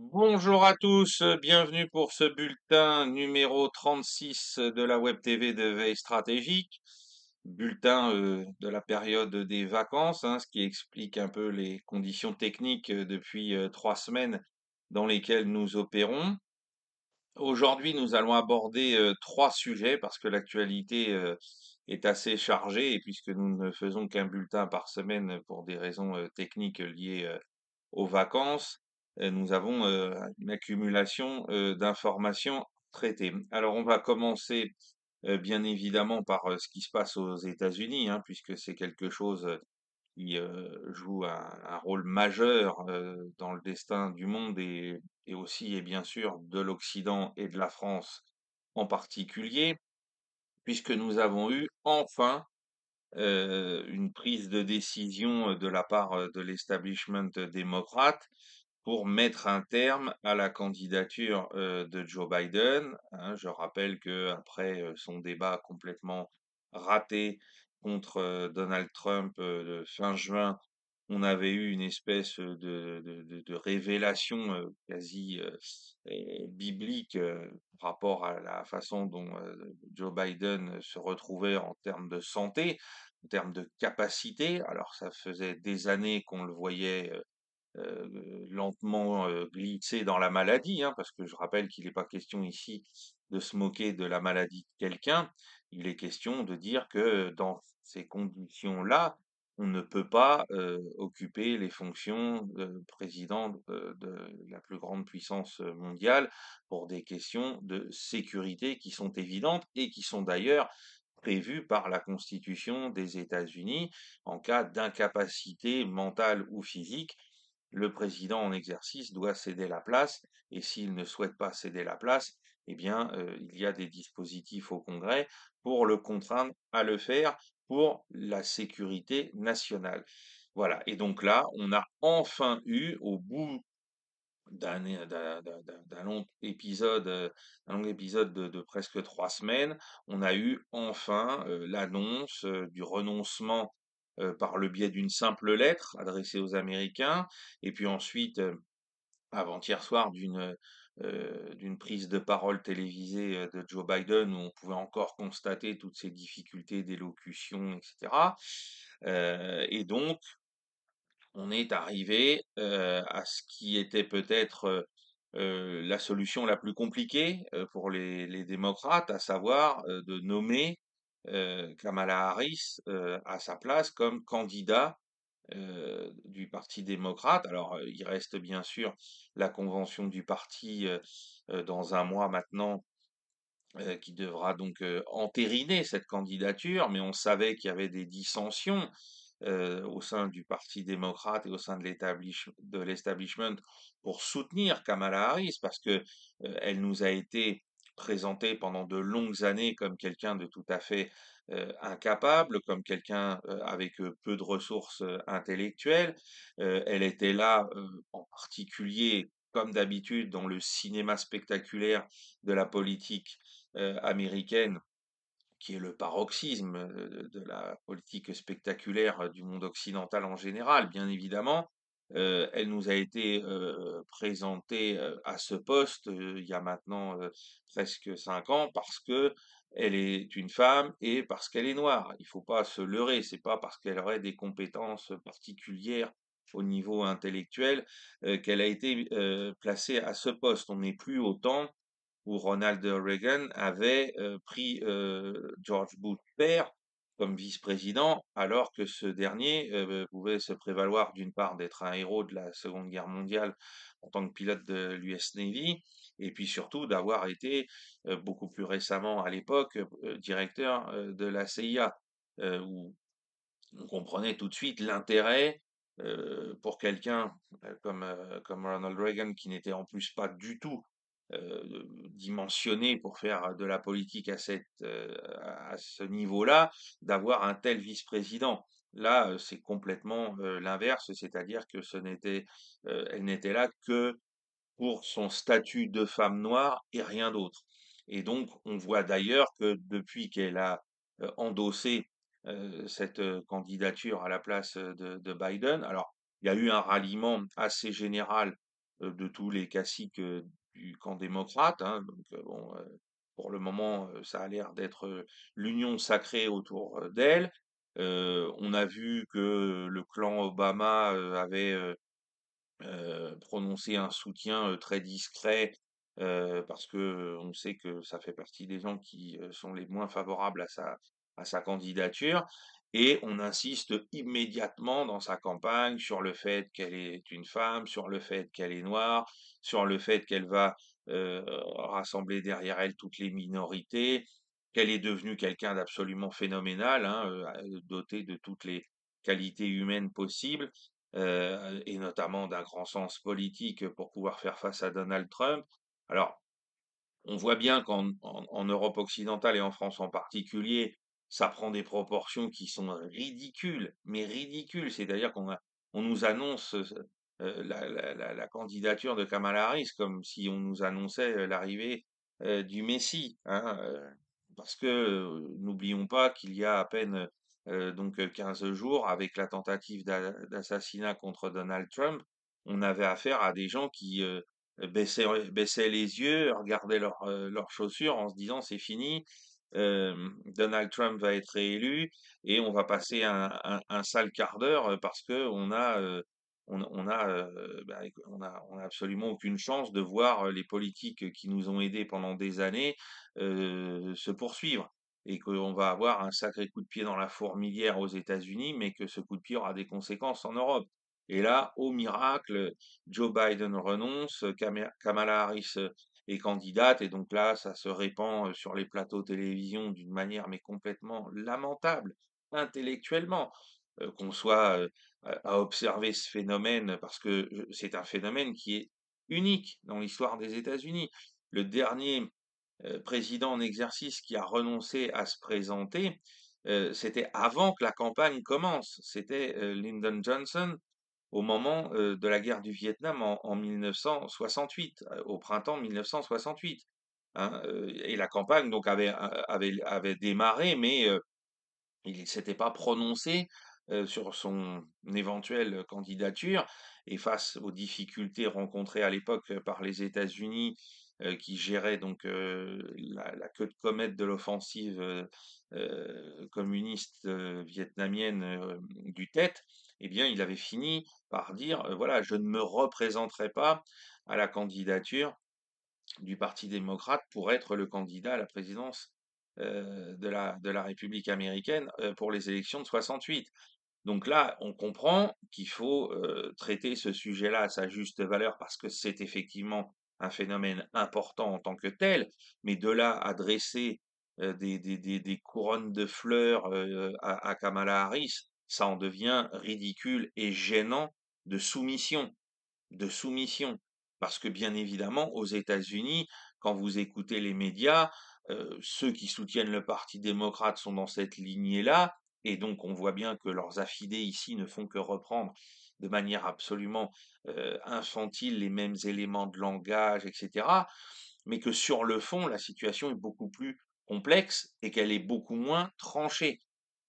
Bonjour à tous, bienvenue pour ce bulletin numéro 36 de la Web TV de Veille Stratégique. Bulletin de la période des vacances, hein, ce qui explique un peu les conditions techniques depuis 3 semaines dans lesquelles nous opérons. Aujourd'hui, nous allons aborder trois sujets parce que l'actualité est assez chargée et puisque nous ne faisons qu'un bulletin par semaine pour des raisons techniques liées aux vacances, nous avons une accumulation d'informations traitées. Alors, on va commencer bien évidemment par ce qui se passe aux États-Unis, hein, puisque c'est quelque chose qui joue un rôle majeur dans le destin du monde et aussi et bien sûr de l'Occident et de la France en particulier, puisque nous avons eu enfin une prise de décision de la part de l'establishment démocrate pour mettre un terme à la candidature de Joe Biden, hein. Je rappelle que après son débat complètement raté contre Donald Trump de fin juin, on avait eu une espèce de révélation quasi biblique par rapport à la façon dont Joe Biden se retrouvait en termes de santé, en termes de capacité. Alors ça faisait des années qu'on le voyait lentement glisser dans la maladie, hein, parce que je rappelle qu'il n'est pas question ici de se moquer de la maladie de quelqu'un. Il est question de dire que dans ces conditions-là, on ne peut pas occuper les fonctions de président de la plus grande puissance mondiale pour des questions de sécurité qui sont évidentes et qui sont d'ailleurs prévues par la Constitution des États-Unis en cas d'incapacité mentale ou physique. Le président en exercice doit céder la place et s'il ne souhaite pas céder la place, eh bien, il y a des dispositifs au Congrès pour le contraindre à le faire pour la sécurité nationale. Voilà, et donc là, on a enfin eu, au bout d'un long épisode, de presque 3 semaines, on a eu enfin, l'annonce, du renoncement, par le biais d'une simple lettre adressée aux Américains et puis ensuite, avant-hier soir d'une prise de parole télévisée, de Joe Biden où on pouvait encore constater toutes ces difficultés d'élocution et cetera. Et donc on est arrivé, à ce qui était peut-être, la solution la plus compliquée, pour les démocrates, à savoir, de nommer, Kamala Harris, à sa place comme candidat, du parti démocrate. Alors, il reste bien sûr la convention du parti, dans un mois maintenant, qui devra donc, entériner cette candidature, mais on savait qu'il y avait des dissensions, au sein du parti démocrate et au sein de l'establishment pour soutenir Kamala Harris parce que, elle nous a été présentée pendant de longues années comme quelqu'un de tout à fait, incapable, comme quelqu'un, avec, peu de ressources, intellectuelles. Elle était là, en particulier, comme d'habitude, dans le cinéma spectaculaire de la politique, américaine qui est le paroxysme, de la politique spectaculaire, du monde occidental en général, bien évidemment. Elle nous a été, présentée, à ce poste, il y a maintenant, presque 5 ans parce que elle est une femme et parce qu'elle est noire. Il faut pas se leurrer, c'est pas parce qu'elle aurait des compétences particulières au niveau intellectuel, qu'elle a été, placée à ce poste. On n'est plus au temps où Ronald Reagan avait, pris, George Bush père comme vice-président, alors que ce dernier, pouvait se prévaloir d'une part d'être un héros de la Seconde Guerre mondiale en tant que pilote de l'US Navy et puis surtout d'avoir été, beaucoup plus récemment à l'époque, directeur, de la CIA, où on comprenait tout de suite l'intérêt, pour quelqu'un, comme Ronald Reagan qui n'était en plus pas du tout dimensionné pour faire de la politique à ce niveau-là, d'avoir un tel vice-président. Là, c'est complètement, l'inverse, c'est-à-dire que elle n'était là que pour son statut de femme noire et rien d'autre. Et donc on voit d'ailleurs que depuis qu'elle a, endossé, cette, candidature à la place, de Biden, alors il y a eu un ralliement assez général de tous les caciques, du camp démocrate, hein, donc bon, pour le moment, ça a l'air d'être, l'union sacrée autour, d'elle. On a vu que le clan Obama, avait, prononcer un soutien, très discret, parce que, on sait que ça fait partie des gens qui, sont les moins favorables à sa candidature et on insiste immédiatement dans sa campagne sur le fait qu'elle est une femme, sur le fait qu'elle est noire, sur le fait qu'elle va, rassembler derrière elle toutes les minorités, qu'elle est devenue quelqu'un d'absolument phénoménal, hein, doté de toutes les qualités humaines possibles et notamment d'un grand sens politique pour pouvoir faire face à Donald Trump. Alors, on voit bien qu'en Europe occidentale et en France en particulier, ça prend des proportions qui sont ridicules, mais ridicules. C'est-à-dire on nous annonce, la candidature de Kamala Harris comme si on nous annonçait, l'arrivée, du messie, hein, parce que, n'oublions pas qu'il y a à peine, donc 15 jours, avec la tentative d'assassinat contre Donald Trump, on avait affaire à des gens qui, baissaient les yeux, regardaient leurs chaussures en se disant: «C'est fini, Donald Trump va être réélu et on va passer un sale quart d'heure, parce qu'on a, on a absolument aucune chance de voir, les politiques qui nous ont aidés pendant des années, se poursuivre et qu'on va avoir un sacré coup de pied dans la fourmilière aux États-Unis, mais que ce coup de pied aura des conséquences en Europe». Et là, au miracle, Joe Biden renonce, Kamala Harris, est candidate et donc là, ça se répand, sur les plateaux télévision d'une manière mais complètement lamentable, intellectuellement. Qu'on soit, à observer ce phénomène parce que je c'est un phénomène qui est unique dans l'histoire des États-Unis. Le dernier, président en exercice qui a renoncé à se présenter, c'était avant que la campagne commence. C'était, Lyndon Johnson au moment, de la guerre du Vietnam en 1968, au printemps 1968, hein, et la campagne donc avait démarré, mais il ne s'était pas prononcé, sur son éventuelle candidature et face aux difficultés rencontrées à l'époque, par les États-Unis, qui géraient donc, la queue de comète de l'offensive, communiste, vietnamienne, du Tet, eh bien, il avait fini par dire, voilà: «Je ne me représenterai pas à la candidature du Parti démocrate pour être le candidat à la présidence, de la République américaine, pour les élections de 68. Donc là, on comprend qu'il faut, traiter ce sujet-là à sa juste valeur parce que c'est effectivement un phénomène important en tant que tel, mais de là à dresser, des couronnes de fleurs, à Kamala Harris, ça en devient ridicule et gênant de soumission de soumission. Parce que bien évidemment, aux États-Unis, quand vous écoutez les médias, ceux qui soutiennent le Parti démocrate sont dans cette lignée-là, et donc on voit bien que leurs affidés ici ne font que reprendre de manière absolument, infantile les mêmes éléments de langage et cetera. Mais que sur le fond, la situation est beaucoup plus complexe et qu'elle est beaucoup moins tranchée.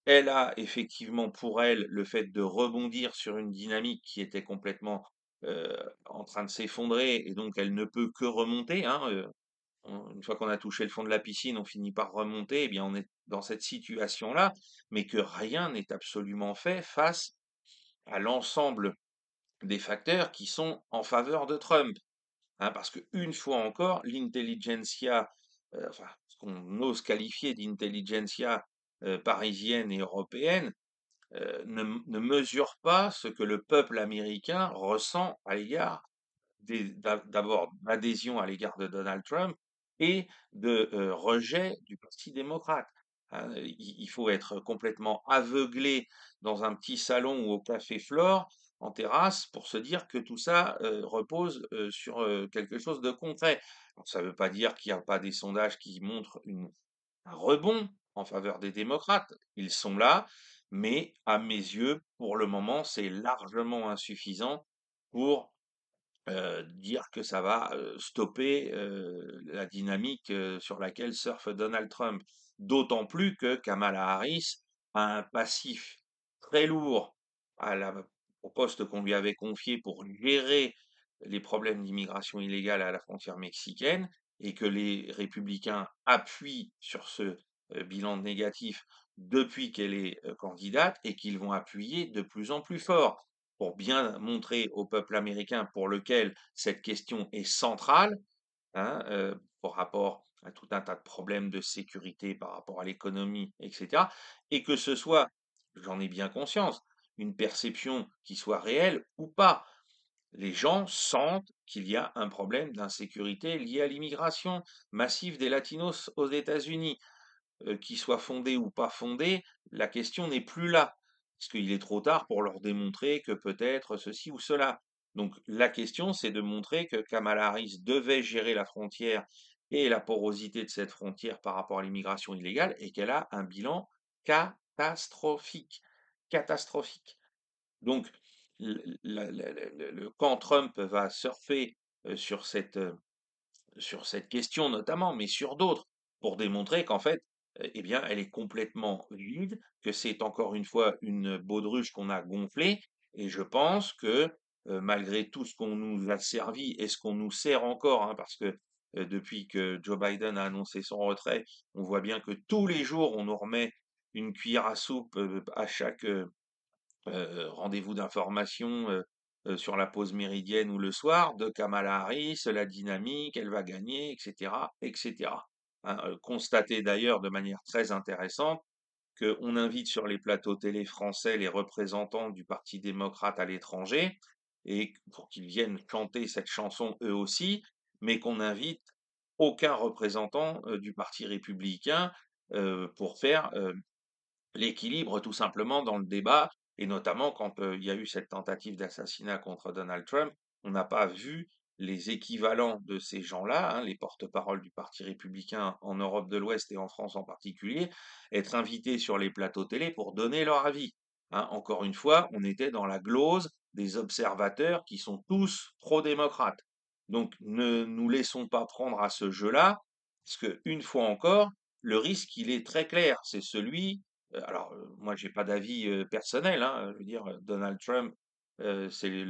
Elle a effectivement pour elle le fait de rebondir sur une dynamique qui était complètement, en train de s'effondrer et donc elle ne peut que remonter, hein, une fois qu'on a touché le fond de la piscine, on finit par remonter, eh bien, on est dans cette situation-là, mais que rien n'est absolument fait face à l'ensemble des facteurs qui sont en faveur de Trump, hein. Parce qu'une fois encore, l'intelligentsia, enfin, ce qu'on ose qualifier d'intelligentsia, parisienne et européenne, ne mesure pas ce que le peuple américain ressent à l'égard d'abord d'adhésion à l'égard de Donald Trump et de rejet du Parti démocrate. Hein, il faut être complètement aveuglé dans un petit salon ou au Café Flore, en terrasse, pour se dire que tout ça repose sur quelque chose de concret. Alors, ça ne veut pas dire qu'il n'y a pas des sondages qui montrent un rebond en faveur des démocrates. Ils sont là, mais à mes yeux, pour le moment, c'est largement insuffisant pour dire que ça va, stopper, la dynamique, sur laquelle surfe Donald Trump. D'autant plus que Kamala Harris a un passif très lourd à la au poste qu'on lui avait confié pour gérer les problèmes d'immigration illégale à la frontière mexicaine et que les républicains appuient sur ce, bilan négatif depuis qu'elle est, candidate et qu'ils vont appuyer de plus en plus fort pour bien montrer au peuple américain pour lequel cette question est centrale, hein, par rapport à tout un tas de problèmes de sécurité par rapport à l'économie et cetera et que ce soit, j'en ai bien conscience, une perception qui soit réelle ou pas. Les gens sentent qu'il y a un problème d'insécurité lié à l'immigration massive des latinos aux États-Unis. Qu'il soit fondé ou pas fondé, la question n'est plus là. Parce qu'il est trop tard pour leur démontrer que peut-être ceci ou cela. Donc la question, c'est de montrer que Kamala Harris devait gérer la frontière et la porosité de cette frontière par rapport à l'immigration illégale et qu'elle a un bilan catastrophique. Catastrophique. Donc, quand Trump va surfer sur sur cette question notamment, mais sur d'autres, pour démontrer qu'en fait, eh bien, elle est complètement vide, que c'est encore une fois une baudruche qu'on a gonflée. Et je pense que malgré tout ce qu'on nous a servi et ce qu'on nous sert encore, hein, parce que depuis que Joe Biden a annoncé son retrait, on voit bien que tous les jours, on nous remet une cuillère à soupe à chaque rendez-vous d'information, sur la pause méridienne ou le soir de Kamala Harris, la dynamique, elle va gagner et cetera et cetera. Hein, constatez d'ailleurs de manière très intéressante qu'on invite sur les plateaux télé français les représentants du parti démocrate à l'étranger et pour qu'ils viennent chanter cette chanson eux aussi, mais qu'on n'invite aucun représentant, du parti républicain, pour faire, l'équilibre tout simplement dans le débat et notamment quand, il y a eu cette tentative d'assassinat contre Donald Trump, on n'a pas vu les équivalents de ces gens-là, hein, les porte-parole du parti républicain en Europe de l'Ouest et en France en particulier, être invités sur les plateaux télé pour donner leur avis, hein. Encore une fois, on était dans la glose des observateurs qui sont tous pro-démocrates. Donc ne nous laissons pas prendre à ce jeu-là, parce qu'une fois encore, le risque, il est très clair, c'est celui moi, j'ai pas d'avis, personnel, hein, je veux dire, Donald Trump, c'est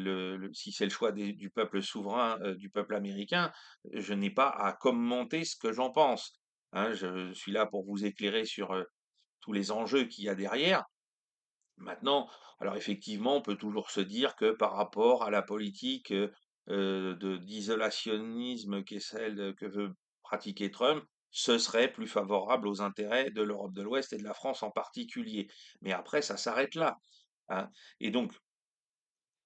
si c'est le choix du peuple souverain, du peuple américain, je n'ai pas à commenter ce que j'en pense, hein. Je suis là pour vous éclairer sur, tous les enjeux qu'il y a derrière. Maintenant, alors effectivement, on peut toujours se dire que par rapport à la politique, d'isolationnisme qui est celle que veut pratiquer Trump, ce serait plus favorable aux intérêts de l'Europe de l'Ouest et de la France en particulier. Mais après, ça s'arrête là, hein. Et donc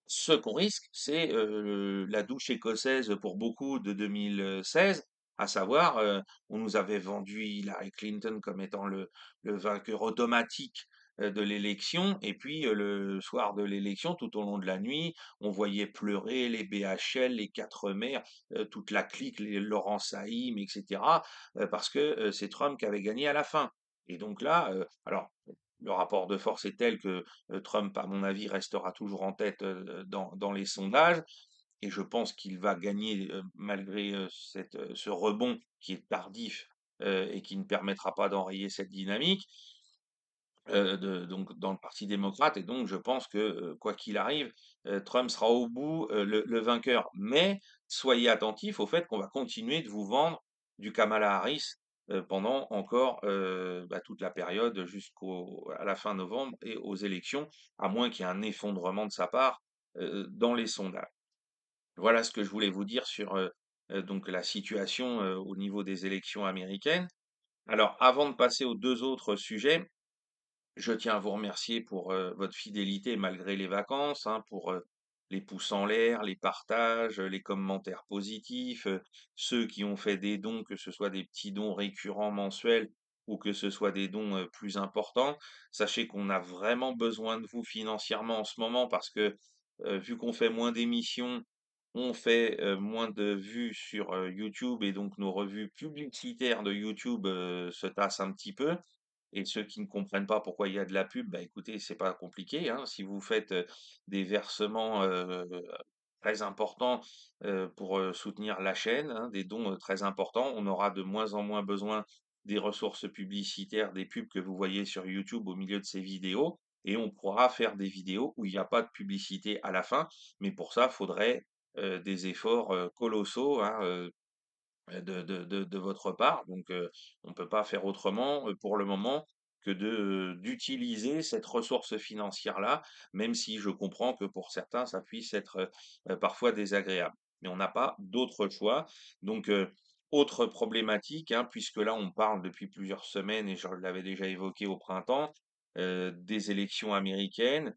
ce qu'on risque, c'est, la douche écossaise pour beaucoup de 2016, à savoir, on nous avait vendu Hillary Clinton comme étant le vainqueur automatique, de l'élection et puis, le soir de l'élection, tout au long de la nuit, on voyait pleurer les BHL, les 4 maires, toute la clique, les Laurent Saïm et cetera, parce que, c'est Trump qui avait gagné à la fin. Et donc là, alors le rapport de force est tel que Trump, à mon avis, restera toujours en tête, dans les sondages et je pense qu'il va gagner, malgré, ce rebond qui est tardif, et qui ne permettra pas d'enrayer cette dynamique, donc dans le parti démocrate et donc je pense que, quoi qu'il arrive, Trump sera au bout, le vainqueur. Mais soyez attentifs au fait qu'on va continuer de vous vendre du Kamala Harris, pendant encore, toute la période jusqu'au à la fin novembre et aux élections, à moins qu'il y ait un effondrement de sa part, dans les sondages. Voilà ce que je voulais vous dire sur, donc la situation, au niveau des élections américaines. Alors avant de passer aux 2 autres sujets, je tiens à vous remercier pour, votre fidélité malgré les vacances, hein, pour, les pouces en l'air, les partages, les commentaires positifs, ceux qui ont fait des dons, que ce soit des petits dons récurrents mensuels ou que ce soit des dons, plus importants. Sachez qu'on a vraiment besoin de vous financièrement en ce moment parce que, vu qu'on fait moins d'émissions, on fait, moins de vues sur, YouTube et donc nos revues publicitaires de YouTube, se tassent un petit peu. Et ceux qui ne comprennent pas pourquoi il y a de la pub, bah, écoutez, c'est pas compliqué, hein. Si vous faites, des versements, très importants, pour, soutenir la chaîne, hein, des dons, très importants, on aura de moins en moins besoin des ressources publicitaires, des pubs que vous voyez sur YouTube au milieu de ces vidéos et on pourra faire des vidéos où il y a pas de publicité à la fin. Mais pour ça, faudrait, des efforts, colossaux, hein, de votre part. Donc, on ne peut pas faire autrement, pour le moment, que d'utiliser cette ressource financière-là, même si je comprends que pour certains, ça puisse être, parfois désagréable. Mais on n'a pas d'autre choix. Donc, autre problématique, hein, puisque là, on parle depuis plusieurs semaines et je l'avais déjà évoqué au printemps, des élections américaines.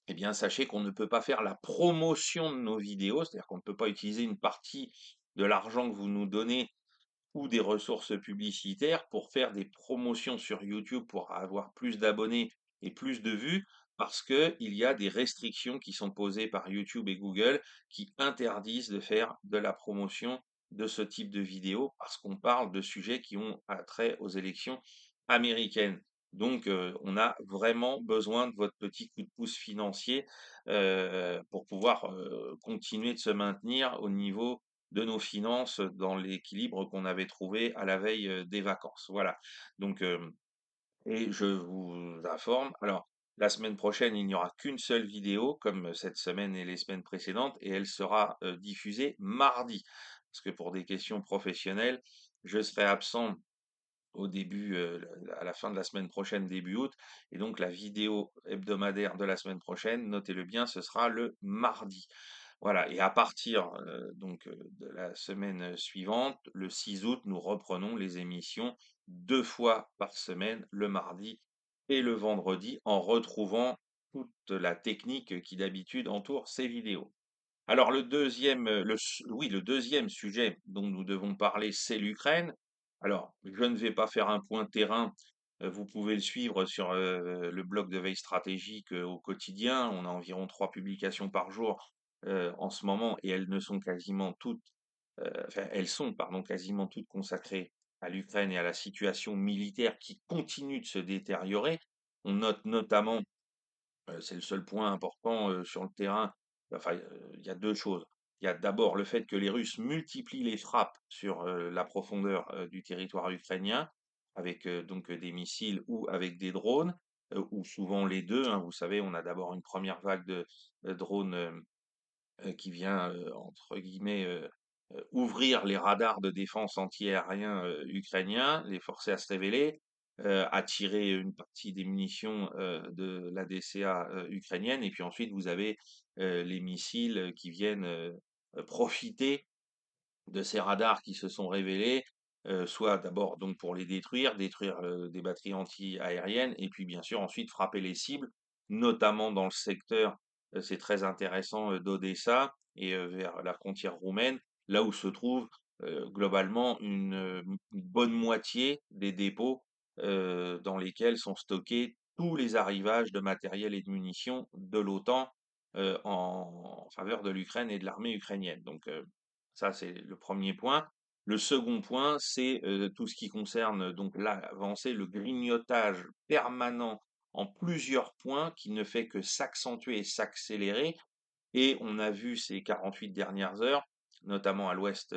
Eh bien, sachez qu'on ne peut pas faire la promotion de nos vidéos, c'est-à-dire qu'on ne peut pas utiliser une partie de l'argent que vous nous donnez ou des ressources publicitaires pour faire des promotions sur YouTube pour avoir plus d'abonnés et plus de vues, parce qu'il y a des restrictions qui sont posées par YouTube et Google qui interdisent de faire de la promotion de ce type de vidéo parce qu'on parle de sujets qui ont trait aux élections américaines. Donc, on a vraiment besoin de votre petit coup de pouce financier pour pouvoir continuer de se maintenir au niveau de nos finances dans l'équilibre qu'on avait trouvé à la veille, des vacances. Voilà. Donc, et je vous informe, alors la semaine prochaine, il n'y aura qu'une seule vidéo comme cette semaine et les semaines précédentes et elle sera, diffusée mardi. Parce que pour des questions professionnelles, je serai absent au début, à la fin de la semaine prochaine, début août et donc la vidéo hebdomadaire de la semaine prochaine, notez-le bien, ce sera le mardi. Voilà et à partir, de la semaine suivante, le 6 août, nous reprenons les émissions 2 fois par semaine, le mardi et le vendredi, en retrouvant toute la technique qui d'habitude entoure ces vidéos. Alors le deuxième, le 2e sujet dont nous devons parler, c'est l'Ukraine. Alors, je ne vais pas faire un point terrain, vous pouvez le suivre sur, le blog de veille stratégique, au quotidien. On a environ 3 publications par jour, en ce moment et elles ne sont quasiment toutes, enfin elles sont, pardon, quasiment toutes consacrées à l'Ukraine et à la situation militaire qui continue de se détériorer. On note notamment c'est le seul point important, sur le terrain. Enfin, il y a 2 choses. Il y a d'abord le fait que les Russes multiplient les frappes sur, la profondeur, du territoire ukrainien avec, des missiles ou avec des drones, ou souvent les 2, hein. Vous savez, on a d'abord une première vague de, drones, qui vient, entre guillemets, «ouvrir les radars de défense antiaériens, ukrainiens», les forcer à se révéler, à tirer une partie des munitions, de la DCA, ukrainienne et puis ensuite vous avez, les missiles, qui viennent, profiter de ces radars qui se sont révélés, soit d'abord donc pour les détruire, des batteries anti-aériennes et puis bien sûr ensuite frapper les cibles, notamment dans le secteur, c'est très intéressant, d'Odessa et vers la frontière roumaine, là où se trouve, globalement une bonne moitié des dépôts, dans lesquels sont stockés tous les arrivages de matériel et de munitions de l'OTAN, en faveur de l'Ukraine et de l'armée ukrainienne. Donc, ça, c'est le premier point. Le second point, c'est, tout ce qui concerne, donc l'avancée, le grignotage permanent en plusieurs points qui ne fait que s'accentuer et s'accélérer et on a vu ces 48 dernières heures, notamment à l'ouest,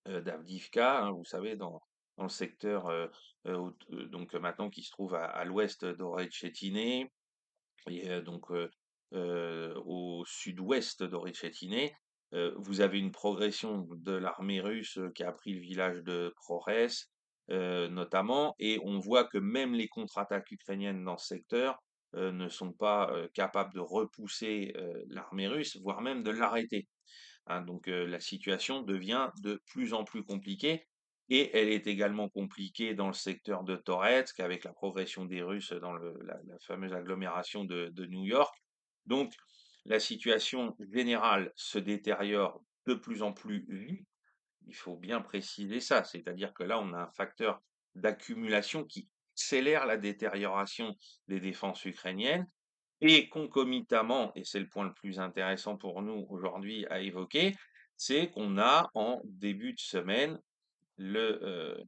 d'Avdivka, hein, vous savez dans le secteur, aut donc maintenant qui se trouve à l'ouest d'Oretchetine et au sud-ouest d'Orechetine, vous avez une progression de l'armée russe, qui a pris le village de Prorès, notamment et on voit que même les contre-attaques ukrainiennes dans ce secteur, ne sont pas, capables de repousser, l'armée russe, voire même de l'arrêter. Hein, donc la situation devient de plus en plus compliquée et elle est également compliquée dans le secteur de Toretsk avec la progression des Russes dans la fameuse agglomération de New York. Donc la situation générale se détériore de plus en plus vite. Il faut bien préciser ça, c'est-à-dire que là, on a un facteur d'accumulation qui accélère la détérioration des défenses ukrainiennes et concomitamment, et c'est le point le plus intéressant pour nous aujourd'hui à évoquer, c'est qu'on a en début de semaine le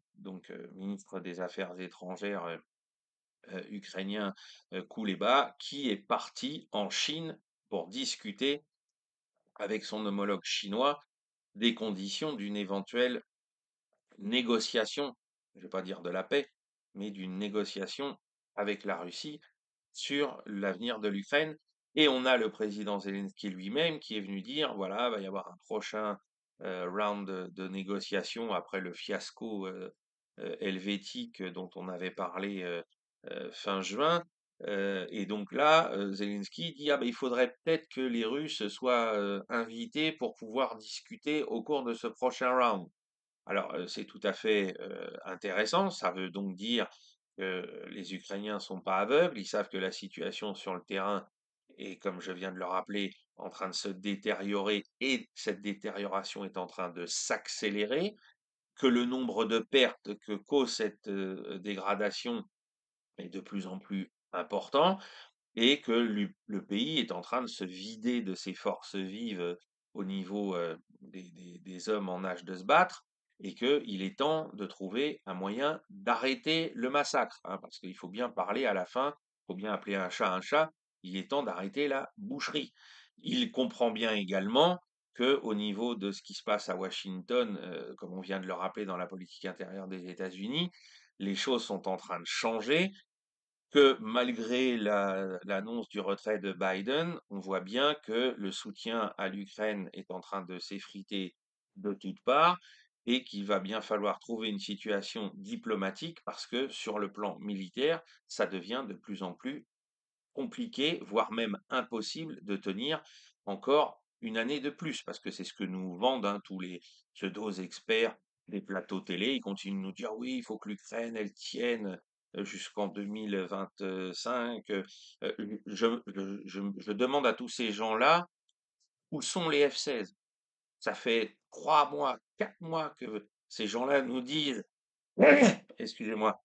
ministre des Affaires étrangères ukrainien Kouleba qui est parti en Chine pour discuter avec son homologue chinois des conditions d'une éventuelle négociation, je ne vais pas dire de la paix, mais d'une négociation avec la Russie sur l'avenir de l'Ukraine Et on a le président Zelensky lui-même qui est venu dire, voilà, va y avoir un prochain round de négociations après le fiasco helvétique dont on avait parlé fin juin. Et donc là, Zelensky dit, ah ben, il faudrait peut-être que les Russes soient invités pour pouvoir discuter au cours de ce prochain round. Alors, c'est tout à fait, intéressant. Ça veut donc dire que les Ukrainiens sont pas aveugles. Ils savent que la situation sur le terrain est, comme je viens de le rappeler, en train de se détériorer et cette détérioration est en train de s'accélérer, que le nombre de pertes que cause cette, dégradation est de plus en plus important et que le pays est en train de se vider de ses forces vives au niveau des hommes en âge de se battre, et qu'il est temps de trouver un moyen d'arrêter le massacre, hein, parce qu'il faut bien parler à la fin, il faut bien appeler un chat, il est temps d'arrêter la boucherie. Il comprend bien également que au niveau de ce qui se passe à Washington, comme on vient de le rappeler dans la politique intérieure des États-Unis, les choses sont en train de changer, que malgré l'annonce du retrait de Biden, on voit bien que le soutien à l'Ukraine est en train de s'effriter de toutes parts et qu'il va bien falloir trouver une situation diplomatique parce que sur le plan militaire, ça devient de plus en plus compliqué, voire même impossible de tenir encore une année de plus, parce que c'est ce que nous vendent hein, tous les pseudo-experts des plateaux télé. Ils continuent de nous dire oui, il faut que l'Ukraine, elle tienne jusqu'en 2025. Je demande à tous ces gens-là, où sont les F-16? Ça fait 3 mois, 4 mois que ces gens-là nous disent, excusez-moi,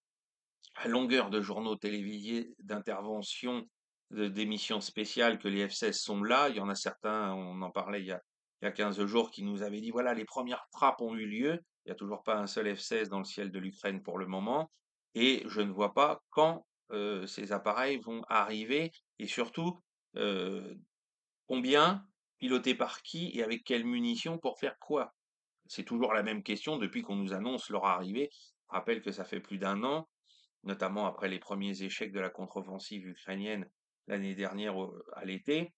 à longueur de journaux télévisés, d'interventions, d'émissions spéciales que les F-16 sont là. Il y en a certains, on en parlait il y a 15 jours, qui nous avaient dit, voilà, les premières frappes ont eu lieu. Il n'y a toujours pas un seul F-16 dans le ciel de l'Ukraine pour le moment. Et je ne vois pas quand ces appareils vont arriver et surtout euh, combien, pilotés par qui et avec quelles munitions pour faire quoi. C'est toujours la même question depuis qu'on nous annonce leur arrivée. Je rappelle que ça fait plus d'1 an, notamment après les premiers échecs de la contre-offensive ukrainienne l'année dernière à l'été.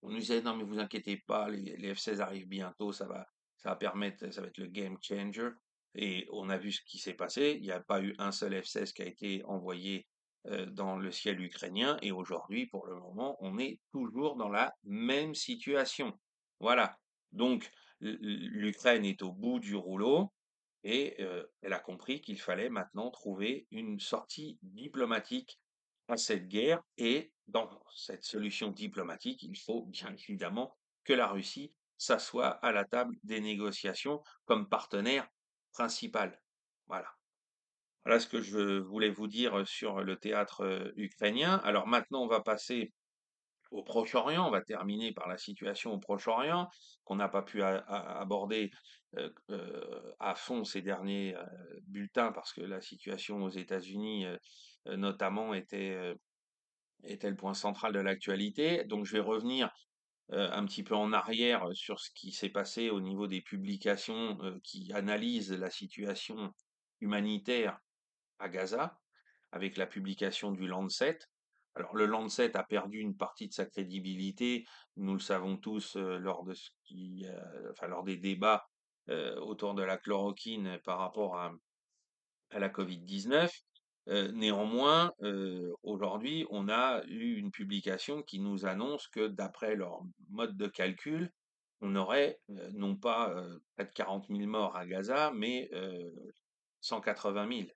On nous disait non mais vous inquiétez pas, les F-16 arrivent bientôt, ça va permettre, ça va être le game changer. Et on a vu ce qui s'est passé. Il n'y a pas eu un seul F-16 qui a été envoyé dans le ciel ukrainien. Et aujourd'hui, pour le moment, on est toujours dans la même situation. Voilà. Donc l'Ukraine est au bout du rouleau. Et elle a compris qu'il fallait maintenant trouver une sortie diplomatique à cette guerre. Et dans cette solution diplomatique, il faut bien évidemment que la Russie s'assoie à la table des négociations comme partenaire principal. Voilà. Voilà ce que je voulais vous dire sur le théâtre ukrainien. Alors maintenant, on va passer au Proche-Orient. On va terminer par la situation au Proche-Orient, qu'on n'a pas pu aborder à fond ces derniers bulletins, parce que la situation aux États-Unis, notamment, était le point central de l'actualité. Donc je vais revenir un petit peu en arrière sur ce qui s'est passé au niveau des publications qui analysent la situation humanitaire à Gaza, avec la publication du Lancet. Alors le Lancet a perdu une partie de sa crédibilité, nous le savons tous, lors de enfin lors des débats autour de la chloroquine par rapport à la Covid-19. Néanmoins, aujourd'hui, on a eu une publication qui nous annonce que d'après leur mode de calcul, on aurait non pas près de 40 000 morts à Gaza, mais 180 000,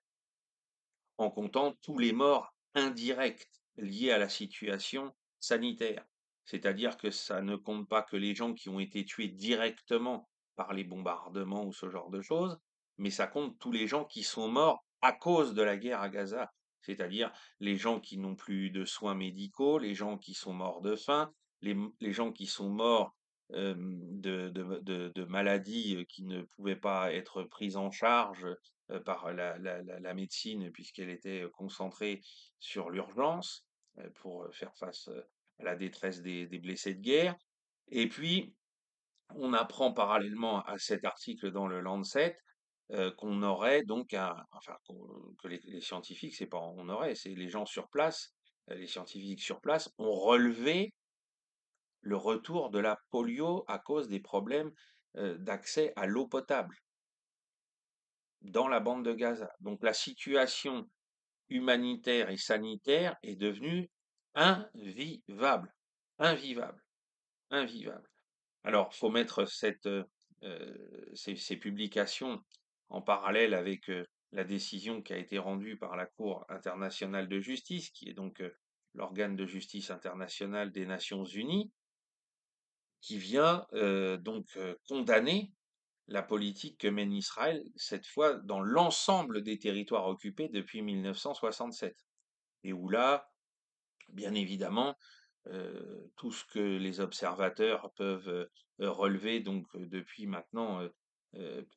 en comptant tous les morts indirects liés à la situation sanitaire. C'est-à-dire que ça ne compte pas que les gens qui ont été tués directement par les bombardements ou ce genre de choses, mais ça compte tous les gens qui sont morts à cause de la guerre à Gaza. C'est-à-dire les gens qui n'ont plus de soins médicaux, les gens qui sont morts de faim, les gens qui sont morts de maladies qui ne pouvaient pas être prises en charge par la médecine, puisqu'elle était concentrée sur l'urgence pour faire face à la détresse des blessés de guerre. Et puis, on apprend parallèlement à cet article dans le Lancet qu'on aurait donc enfin que les scientifiques, c'est pas on aurait, c'est les gens sur place, les scientifiques sur place ont relevé le retour de la polio à cause des problèmes, d'accès à l'eau potable dans la bande de Gaza. Donc la situation humanitaire et sanitaire est devenue invivable, invivable, invivable. Alors, faut mettre ces publications en parallèle avec la décision qui a été rendue par la Cour internationale de justice, qui est donc l'organe de justice international des Nations Unies, qui vient condamner la politique que mène Israël, cette fois dans l'ensemble des territoires occupés depuis 1967. Et où là, bien évidemment, tout ce que les observateurs peuvent relever depuis maintenant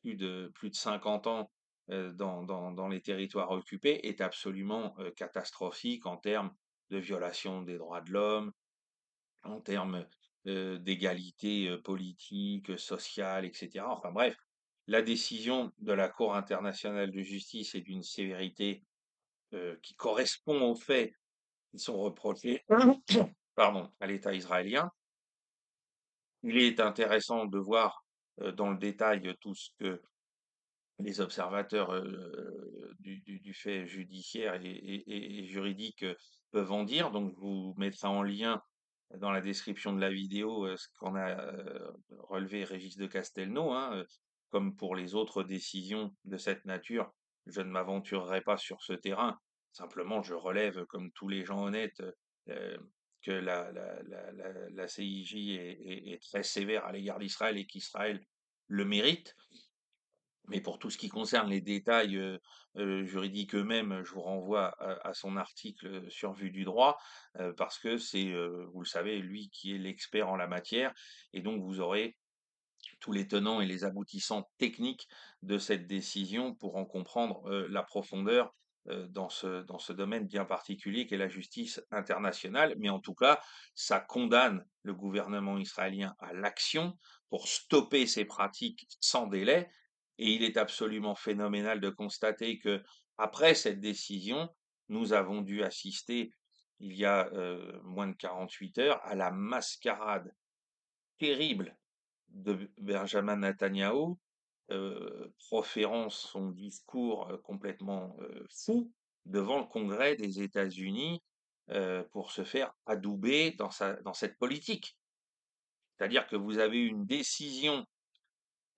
plus de 50 ans dans les territoires occupés est absolument catastrophique en termes de violation des droits de l'homme, en termes d'égalité politique, sociale, etc. Enfin bref, la décision de la Cour internationale de justice est d'une sévérité qui correspond aux faits qui sont reprochés pardon, à l'État israélien. Il est intéressant de voir dans le détail tout ce que les observateurs du fait judiciaire et juridique peuvent en dire. Donc, je vous mettrai en lien dans la description de la vidéo ce qu'on a relevé Régis de Castelnau, hein, comme pour les autres décisions de cette nature. Je ne m'aventurerai pas sur ce terrain. Simplement, je relève, comme tous les gens honnêtes, euh, que la CIJ est très sévère à l'égard d'Israël et qu'Israël le mérite. Mais pour tout ce qui concerne les détails juridiques eux-mêmes, je vous renvoie à son article sur Vue du droit, parce que c'est, vous le savez, lui qui est l'expert en la matière, et donc vous aurez tous les tenants et les aboutissants techniques de cette décision pour en comprendre la profondeur dans ce domaine bien particulier qu'est la justice internationale. Mais en tout cas, ça condamne le gouvernement israélien à l'action pour stopper ces pratiques sans délai. Et il est absolument phénoménal de constater que, après cette décision, nous avons dû assister, il y a moins de 48 heures, à la mascarade terrible de Benjamin Netanyahou, proférant son discours complètement fou devant le Congrès des États-Unis pour se faire adouber dans cette politique. C'est-à-dire que vous avez une décision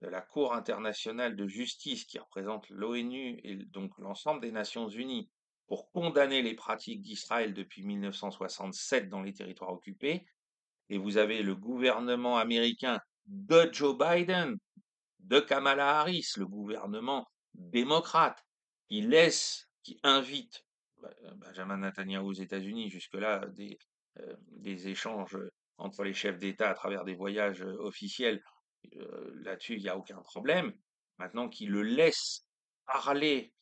de la Cour internationale de justice qui représente l'ONU et donc l'ensemble des Nations Unies pour condamner les pratiques d'Israël depuis 1967 dans les territoires occupés, et vous avez le gouvernement américain de Joe Biden, de Kamala Harris, le gouvernement démocrate, qui invite Benjamin Netanyahu aux États-Unis, jusque-là des échanges entre les chefs d'État à travers des voyages officiels, là-dessus il n'y a aucun problème. Maintenant qu'il le laisse parler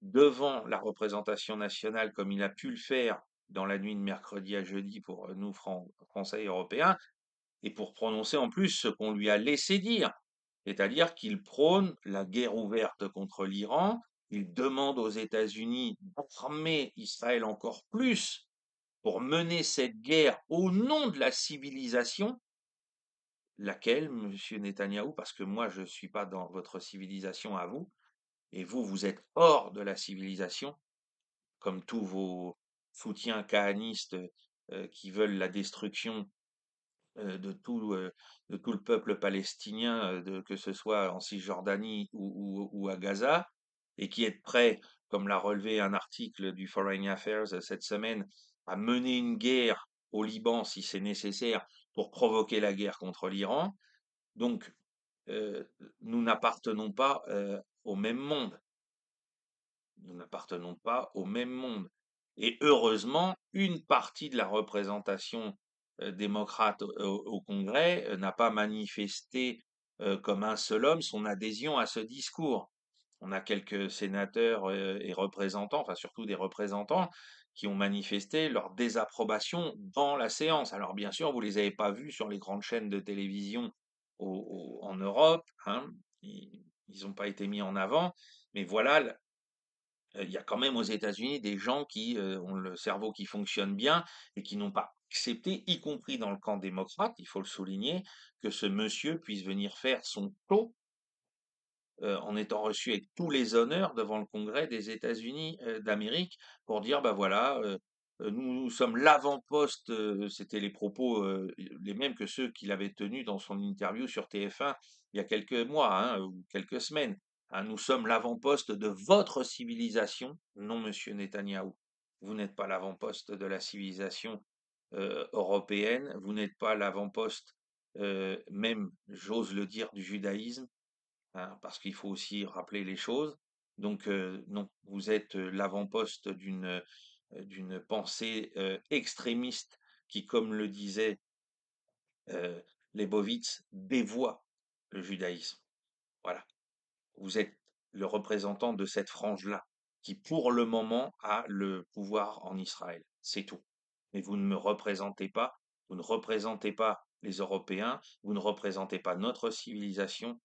devant la représentation nationale comme il a pu le faire dans la nuit de mercredi à jeudi pour nous Français et Européens, et pour prononcer en plus ce qu'on lui a laissé dire, c'est-à-dire qu'il prône la guerre ouverte contre l'Iran, il demande aux États-Unis d'armer Israël encore plus pour mener cette guerre au nom de la civilisation, laquelle, monsieur Netanyahou, parce que moi je ne suis pas dans votre civilisation à vous, et vous, vous êtes hors de la civilisation, comme tous vos soutiens kahanistes qui veulent la destruction de tout le peuple palestinien, que ce soit en Cisjordanie ou à Gaza, et qui est prêt, comme l'a relevé un article du Foreign Affairs cette semaine, à mener une guerre au Liban si c'est nécessaire pour provoquer la guerre contre l'Iran. Donc, euh, nous n'appartenons pas au même monde. Nous n'appartenons pas au même monde. Et heureusement, une partie de la représentation démocrate au Congrès n'a pas manifesté comme un seul homme son adhésion à ce discours. On a quelques sénateurs et représentants, enfin surtout des représentants, qui ont manifesté leur désapprobation dans la séance. Alors bien sûr, vous les avez pas vus sur les grandes chaînes de télévision en Europe, hein, ils n'ont pas été mis en avant, mais voilà, il y a quand même aux États-Unis des gens qui ont le cerveau qui fonctionne bien et qui n'ont pas accepter, y compris dans le camp démocrate, il faut le souligner, que ce monsieur puisse venir faire son show en étant reçu avec tous les honneurs devant le Congrès des États-Unis, d'Amérique pour dire: «Bah, voilà, nous sommes l'avant-poste», c'était les propos, les mêmes que ceux qu'il avait tenus dans son interview sur TF1 il y a quelques mois, hein, ou quelques semaines, hein: «Nous sommes l'avant-poste de votre civilisation». Non, monsieur Netanyahou, vous n'êtes pas l'avant-poste de la civilisation, européenne, vous n'êtes pas l'avant-poste, même, j'ose le dire, du judaïsme. Hein, parce qu'il faut aussi rappeler les choses. Donc, non, vous êtes, l'avant-poste d'une pensée, extrémiste qui, comme le disait, heu, Leibowitz, dévoie le judaïsme. Voilà. Vous êtes le représentant de cette frange-là, qui pour le moment a le pouvoir en Israël, c'est tout. Mais vous ne me représentez pas, vous ne représentez pas les Européens, vous ne représentez pas notre civilisation,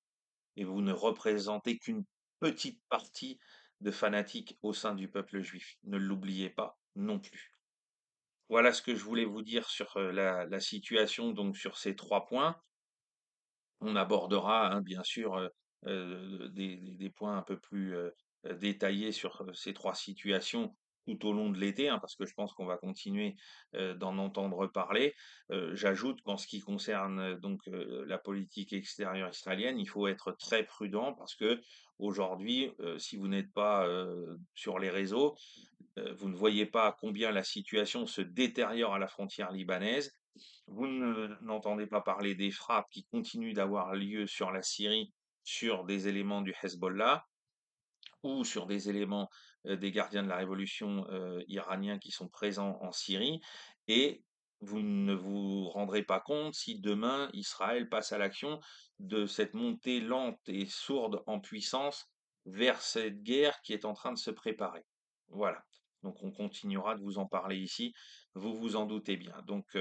et vous ne représentez qu'une petite partie de fanatiques au sein du peuple juif. Ne l'oubliez pas non plus. Voilà ce que je voulais vous dire sur la situation, donc sur ces 3 points. On abordera, hein, bien sûr, des points un peu plus détaillés sur ces 3 situations tout au long de l'été, hein, parce que je pense qu'on va continuer d'en entendre parler. J'ajoute qu'en ce qui concerne donc la politique extérieure israélienne, il faut être très prudent parce que aujourd'hui, si vous n'êtes pas sur les réseaux, vous ne voyez pas combien la situation se détériore à la frontière libanaise. Vous n'entendez pas parler des frappes qui continuent d'avoir lieu sur la Syrie, sur des éléments du Hezbollah ou sur des éléments, des gardiens de la révolution, iraniens qui sont présents en Syrie, et vous ne vous rendrez pas compte si demain Israël passe à l'action de cette montée lente et sourde en puissance vers cette guerre qui est en train de se préparer. Voilà, donc on continuera de vous en parler ici, vous vous en doutez bien. Donc,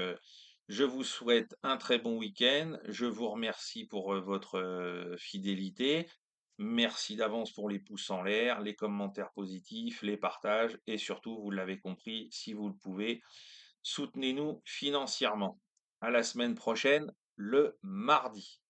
je vous souhaite un très bon week-end. Je vous remercie pour, votre, fidélité. Merci d'avance pour les pouces en l'air, les commentaires positifs, les partages et surtout, vous l'avez compris, si vous le pouvez, soutenez-nous financièrement. À la semaine prochaine, le mardi.